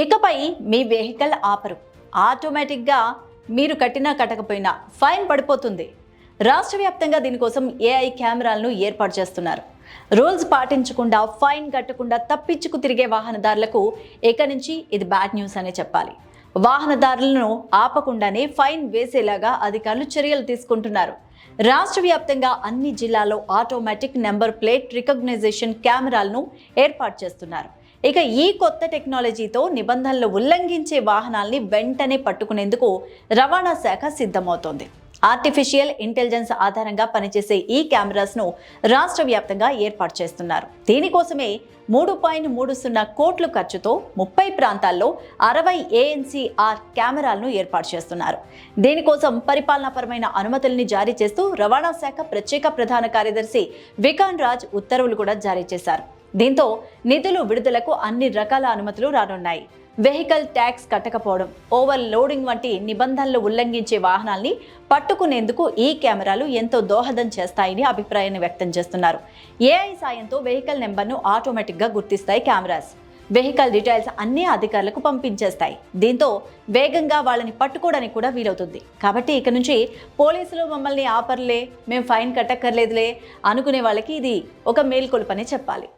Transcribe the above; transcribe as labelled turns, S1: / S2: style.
S1: ఇకపై మీ వెహికల్ ఆపరు. ఆటోమేటిక్గా మీరు కట్టినా కట్టకపోయినా ఫైన్ పడిపోతుంది. రాష్ట్ర వ్యాప్తంగా దీనికోసం ఏఐ కెమెరాలను ఏర్పాటు చేస్తున్నారు. రూల్స్ పాటించకుండా ఫైన్ కట్టకుండా తప్పించుకు తిరిగే వాహనదారులకు ఇక నుంచి ఇది బ్యాడ్ న్యూస్ అనే చెప్పాలి. వాహనదారులను ఆపకుండానే ఫైన్ వేసేలాగా అధికారులు చర్యలు తీసుకుంటున్నారు. రాష్ట్ర వ్యాప్తంగా అన్ని జిల్లాల్లో ఆటోమేటిక్ నెంబర్ ప్లేట్ రికగ్నైజేషన్ కెమెరాలను ఏర్పాటు చేస్తున్నారు. ఇక ఈ కొత్త టెక్నాలజీతో నిబంధనలు ఉల్లంఘించే వాహనాల్ని వెంటనే పట్టుకునేందుకు రవాణా శాఖ సిద్ధమవుతోంది. ఆర్టిఫిషియల్ ఇంటెలిజెన్స్ ఆధారంగా పనిచేసే ఈ కెమెరాస్ను రాష్ట్ర వ్యాప్తంగా ఏర్పాటు చేస్తున్నారు. దీనికోసమే 3.30 కోట్ల ఖర్చుతో 30 ప్రాంతాల్లో 60 ANCR కెమెరాలను ఏర్పాటు చేస్తున్నారు. దీనికోసం పరిపాలనాపరమైన అనుమతుల్ని జారీ చేస్తూ రవాణా శాఖ ప్రత్యేక ప్రధాన కార్యదర్శి వికాన్ రాజ్ ఉత్తర్వులు కూడా జారీ చేశారు. దీంతో నిధులు విడుదలకు అన్ని రకాల అనుమతులు రానున్నాయి. వెహికల్ ట్యాక్స్ కట్టకపోవడం, ఓవర్ లోడింగ్ వంటి నిబంధనలు ఉల్లంఘించే వాహనాల్ని పట్టుకునేందుకు ఈ కెమెరాలు ఎంతో దోహదం చేస్తాయని అభిప్రాయాన్ని వ్యక్తం చేస్తున్నారు. ఏఐ సాయంతో వెహికల్ నెంబర్ను ఆటోమేటిక్గా గుర్తిస్తాయి కెమెరాస్. వెహికల్ డీటెయిల్స్ అన్ని అధికారులకు పంపించేస్తాయి. దీంతో వేగంగా వాళ్ళని పట్టుకోవడానికి కూడా వీలవుతుంది. కాబట్టి ఇక నుంచి పోలీసులు మమ్మల్ని ఆపర్లే, మేము ఫైన్ కట్టక్కర్లేదులే అనుకునే వాళ్ళకి ఇది ఒక మేల్కొలుపనే చెప్పాలి.